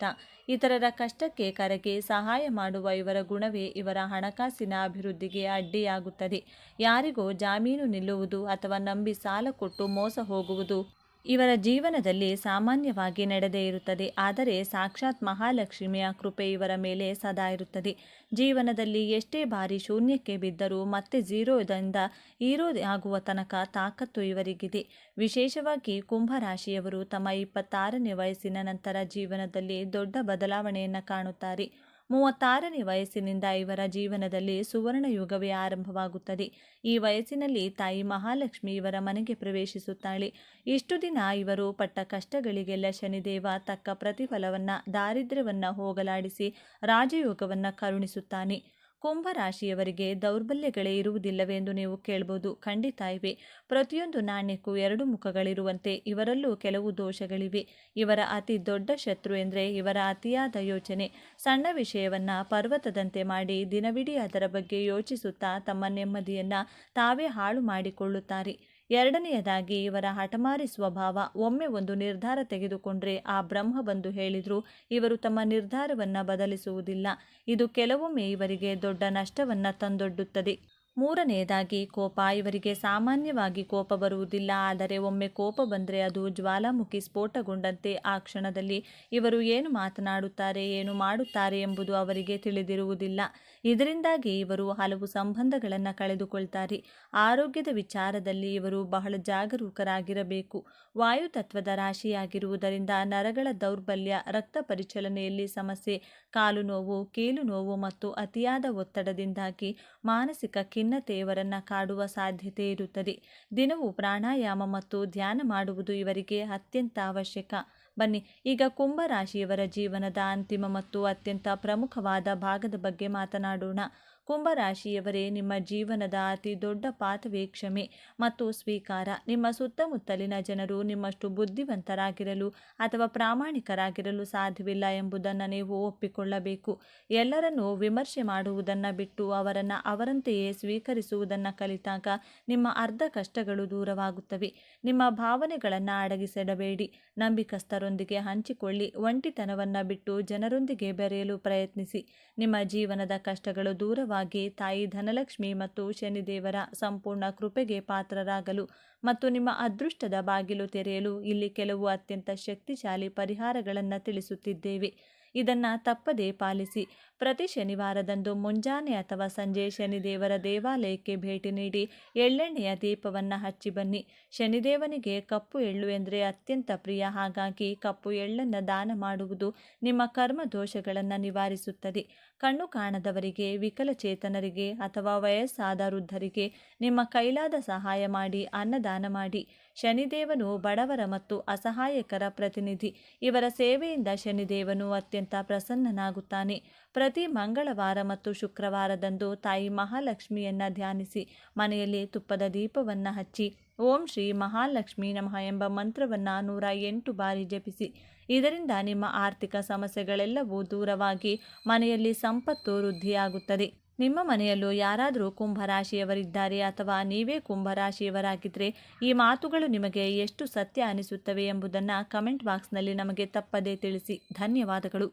ಇತರರ ಕಷ್ಟಕ್ಕೆ ಕರಗಿ ಸಹಾಯ ಮಾಡುವ ಇವರ ಗುಣವೇ ಇವರ ಹಣಕಾಸಿನ ಅಭಿವೃದ್ಧಿಗೆ ಅಡ್ಡಿಯಾಗುತ್ತದೆ. ಯಾರಿಗೋ ಜಾಮೀನು ನಿಲ್ಲುವುದು ಅಥವಾ ನಂಬಿ ಸಾಲ ಕೊಟ್ಟು ಮೋಸ ಹೋಗುವುದು ಇವರ ಜೀವನದಲ್ಲಿ ಸಾಮಾನ್ಯವಾಗಿ ನಡೆದೇ ಇರುತ್ತದೆ. ಆದರೆ ಸಾಕ್ಷಾತ್ ಮಹಾಲಕ್ಷ್ಮಿಯ ಕೃಪೆ ಇವರ ಮೇಲೆ ಸದಾ ಇರುತ್ತದೆ. ಜೀವನದಲ್ಲಿ ಎಷ್ಟೇ ಬಾರಿ ಶೂನ್ಯಕ್ಕೆ ಬಿದ್ದರೂ ಮತ್ತೆ ಝೀರೋದಿಂದ ಹೀರೋ ಆಗುವ ತನಕ ತಾಕತ್ತು ಇವರಿಗಿದೆ. ವಿಶೇಷವಾಗಿ ಕುಂಭರಾಶಿಯವರು ತಮ್ಮ 26ನೇ ವಯಸ್ಸಿನ ನಂತರ ಜೀವನದಲ್ಲಿ ದೊಡ್ಡ ಬದಲಾವಣೆಯನ್ನು ಕಾಣುತ್ತಾರೆ. 36ನೇ ವಯಸ್ಸಿನಿಂದ ಇವರ ಜೀವನದಲ್ಲಿ ಸುವರ್ಣ ಯುಗವೇ ಆರಂಭವಾಗುತ್ತದೆ. ಈ ವಯಸ್ಸಿನಲ್ಲಿ ತಾಯಿ ಮಹಾಲಕ್ಷ್ಮಿ ಇವರ ಮನೆಗೆ ಪ್ರವೇಶಿಸುತ್ತಾಳೆ. ಇಷ್ಟು ದಿನ ಇವರು ಪಟ್ಟ ಕಷ್ಟಗಳಿಗೆಲ್ಲ ಶನಿದೇವ ತಕ್ಕ ಪ್ರತಿಫಲವನ್ನು, ದಾರಿದ್ರ್ಯವನ್ನು ಹೋಗಲಾಡಿಸಿ ರಾಜಯೋಗವನ್ನು ಕರುಣಿಸುತ್ತಾನೆ. ಕುಂಭರಾಶಿಯವರಿಗೆ ದೌರ್ಬಲ್ಯಗಳೇ ಇರುವುದಿಲ್ಲವೆಂದು ನೀವು ಕೇಳಬಹುದು. ಖಂಡಿತ ಇವೆ. ಪ್ರತಿಯೊಂದು ನಾಣ್ಯಕ್ಕೂ ಎರಡು ಮುಖಗಳಿರುವಂತೆ ಇವರಲ್ಲೂ ಕೆಲವು ದೋಷಗಳಿವೆ. ಇವರ ಅತಿ ದೊಡ್ಡ ಶತ್ರು ಎಂದರೆ ಇವರ ಅತಿಯಾದ ಯೋಚನೆ. ಸಣ್ಣ ವಿಷಯವನ್ನು ಪರ್ವತದಂತೆ ಮಾಡಿ ದಿನವಿಡೀ ಅದರ ಬಗ್ಗೆ ಯೋಚಿಸುತ್ತಾ ತಮ್ಮ ನೆಮ್ಮದಿಯನ್ನು ತಾವೇ ಹಾಳು ಮಾಡಿಕೊಳ್ಳುತ್ತಾರೆ. ಎರಡನೆಯದಾಗಿ ಇವರ ಹಠಮಾರಿ ಸ್ವಭಾವ. ಒಮ್ಮೆ ಒಂದು ನಿರ್ಧಾರ ತೆಗೆದುಕೊಂಡ್ರೆ ಆ ಬ್ರಹ್ಮ ಬಂದು ಹೇಳಿದರೂ ಇವರು ತಮ್ಮ ನಿರ್ಧಾರವನ್ನು ಬದಲಿಸುವುದಿಲ್ಲ. ಇದು ಕೆಲವೊಮ್ಮೆ ಇವರಿಗೆ ದೊಡ್ಡ ನಷ್ಟವನ್ನು ತಂದೊಡ್ಡುತ್ತದೆ. ಮೂರನೆಯದಾಗಿ ಕೋಪ. ಇವರಿಗೆ ಸಾಮಾನ್ಯವಾಗಿ ಕೋಪ ಬರುವುದಿಲ್ಲ. ಆದರೆ ಒಮ್ಮೆ ಕೋಪ ಬಂದರೆ ಅದು ಜ್ವಾಲಾಮುಖಿ ಸ್ಫೋಟಗೊಂಡಂತೆ ಆ ಕ್ಷಣದಲ್ಲಿ ಇವರು ಏನು ಮಾತನಾಡುತ್ತಾರೆ, ಏನು ಮಾಡುತ್ತಾರೆ ಎಂಬುದು ಅವರಿಗೆ ತಿಳಿದಿರುವುದಿಲ್ಲ. ಇದರಿಂದಾಗಿ ಇವರು ಹಲವು ಸಂಬಂಧಗಳನ್ನು ಕಳೆದುಕೊಳ್ತಾರೆ. ಆರೋಗ್ಯದ ವಿಚಾರದಲ್ಲಿ ಇವರು ಬಹಳ ಜಾಗರೂಕರಾಗಿರಬೇಕು. ವಾಯುತತ್ವದ ರಾಶಿಯಾಗಿರುವುದರಿಂದ ನರಗಳ ದೌರ್ಬಲ್ಯ, ರಕ್ತ ಪರಿಚಲನೆಯಲ್ಲಿ ಸಮಸ್ಯೆ, ಕಾಲು ನೋವು, ಕೀಲು ನೋವು ಮತ್ತು ಅತಿಯಾದ ಒತ್ತಡದಿಂದಾಗಿ ಮಾನಸಿಕ ಖಿನ್ನತೆ ಇವರನ್ನು ಕಾಡುವ ಸಾಧ್ಯತೆ ಇರುತ್ತದೆ. ದಿನವೂ ಪ್ರಾಣಾಯಾಮ ಮತ್ತು ಧ್ಯಾನ ಮಾಡುವುದು ಇವರಿಗೆ ಅತ್ಯಂತ ಅವಶ್ಯಕ. ಬನ್ನಿ ಈಗ ಕುಂಭರಾಶಿಯವರ ಜೀವನದ ಅಂತಿಮ ಮತ್ತು ಅತ್ಯಂತ ಪ್ರಮುಖವಾದ ಭಾಗದ ಬಗ್ಗೆ ಮಾತನಾಡೋಣ. ಕುಂಭರಾಶಿಯವರೇ, ನಿಮ್ಮ ಜೀವನದ ಅತಿ ದೊಡ್ಡ ಪಾಠವೇ ಕ್ಷಮೆ ಮತ್ತು ಸ್ವೀಕಾರ. ನಿಮ್ಮ ಸುತ್ತಮುತ್ತಲಿನ ಜನರು ನಿಮ್ಮಷ್ಟು ಬುದ್ಧಿವಂತರಾಗಿರಲು ಅಥವಾ ಪ್ರಾಮಾಣಿಕರಾಗಿರಲು ಸಾಧ್ಯವಿಲ್ಲ ಎಂಬುದನ್ನು ನೀವು ಒಪ್ಪಿಕೊಳ್ಳಬೇಕು. ಎಲ್ಲರನ್ನೂ ವಿಮರ್ಶೆ ಮಾಡುವುದನ್ನು ಬಿಟ್ಟು ಅವರನ್ನು ಅವರಂತೆಯೇ ಸ್ವೀಕರಿಸುವುದನ್ನು ಕಲಿತಾಗ ನಿಮ್ಮ ಅರ್ಧ ಕಷ್ಟಗಳು ದೂರವಾಗುತ್ತವೆ. ನಿಮ್ಮ ಭಾವನೆಗಳನ್ನು ಅಡಗಿಸಿಡಬೇಡಿ. ನಂಬಿಕಸ್ಥರೊಂದಿಗೆ ಹಂಚಿಕೊಳ್ಳಿ. ಒಂಟಿತನವನ್ನು ಬಿಟ್ಟು ಜನರೊಂದಿಗೆ ಬೆರೆಯಲು ಪ್ರಯತ್ನಿಸಿ. ನಿಮ್ಮ ಜೀವನದ ಕಷ್ಟಗಳು ದೂರವಾಗಿ ತಾಯಿ ಧನಲಕ್ಷ್ಮಿ ಮತ್ತು ಶನಿದೇವರ ಸಂಪೂರ್ಣ ಕೃಪೆಗೆ ಪಾತ್ರರಾಗಲು ಮತ್ತು ನಿಮ್ಮ ಅದೃಷ್ಟದ ಬಾಗಿಲು ತೆರೆಯಲು ಇಲ್ಲಿ ಕೆಲವು ಅತ್ಯಂತ ಶಕ್ತಿಶಾಲಿ ಪರಿಹಾರಗಳನ್ನು ತಿಳಿಸುತ್ತಿದ್ದೇವೆ. ಇದನ್ನು ತಪ್ಪದೇ ಪಾಲಿಸಿ. ಪ್ರತಿ ಶನಿವಾರದಂದು ಮುಂಜಾನೆ ಅಥವಾ ಸಂಜೆ ಶನಿದೇವರ ದೇವಾಲಯಕ್ಕೆ ಭೇಟಿ ನೀಡಿ ಎಳ್ಳೆಣ್ಣೆಯ ದೀಪವನ್ನು ಹಚ್ಚಿ ಬನ್ನಿ. ಶನಿದೇವನಿಗೆ ಕಪ್ಪು ಎಳ್ಳು ಎಂದರೆ ಅತ್ಯಂತ ಪ್ರಿಯ. ಹಾಗಾಗಿ ಕಪ್ಪು ಎಳ್ಳನ್ನು ದಾನ ಮಾಡುವುದು ನಿಮ್ಮ ಕರ್ಮ ದೋಷಗಳನ್ನು ನಿವಾರಿಸುತ್ತದೆ. ಕಣ್ಣು ಕಾಣದವರಿಗೆ, ವಿಕಲಚೇತನರಿಗೆ ಅಥವಾ ವಯಸ್ಸಾದ ವೃದ್ಧರಿಗೆ ನಿಮ್ಮ ಕೈಲಾದ ಸಹಾಯ ಮಾಡಿ ಅನ್ನದಾನ ಮಾಡಿ. ಶನಿದೇವನು ಬಡವರ ಮತ್ತು ಅಸಹಾಯಕರ ಪ್ರತಿನಿಧಿ. ಇವರ ಸೇವೆಯಿಂದ ಶನಿದೇವನು ಅತ್ಯಂತ ಪ್ರಸನ್ನನಾಗುತ್ತಾನೆ. ಪ್ರತಿ ಮಂಗಳವಾರ ಮತ್ತು ಶುಕ್ರವಾರದಂದು ತಾಯಿ ಮಹಾಲಕ್ಷ್ಮಿಯನ್ನು ಧ್ಯಾನಿಸಿ. ಮನೆಯಲ್ಲಿ ತುಪ್ಪದ ದೀಪವನ್ನು ಹಚ್ಚಿ ಓಂ ಶ್ರೀ ಮಹಾಲಕ್ಷ್ಮೀ ನಮಃ ಎಂಬ ಮಂತ್ರವನ್ನು 108 ಬಾರಿ ಜಪಿಸಿ. ಇದರಿಂದ ನಿಮ್ಮ ಆರ್ಥಿಕ ಸಮಸ್ಯೆಗಳೆಲ್ಲವೂ ದೂರವಾಗಿ ಮನೆಯಲ್ಲಿ ಸಂಪತ್ತು ವೃದ್ಧಿಯಾಗುತ್ತದೆ. ನಿಮ್ಮ ಮನೆಯಲ್ಲೂ ಯಾರಾದರೂ ಕುಂಭರಾಶಿಯವರಿದ್ದಾರೆ ಅಥವಾ ನೀವೇ ಕುಂಭರಾಶಿಯವರಾಗಿದ್ದರೆ ಈ ಮಾತುಗಳು ನಿಮಗೆ ಎಷ್ಟು ಸತ್ಯ ಅನಿಸುತ್ತವೆ ಎಂಬುದನ್ನು ಕಮೆಂಟ್ ಬಾಕ್ಸ್ನಲ್ಲಿ ನಮಗೆ ತಪ್ಪದೇ ತಿಳಿಸಿ. ಧನ್ಯವಾದಗಳು.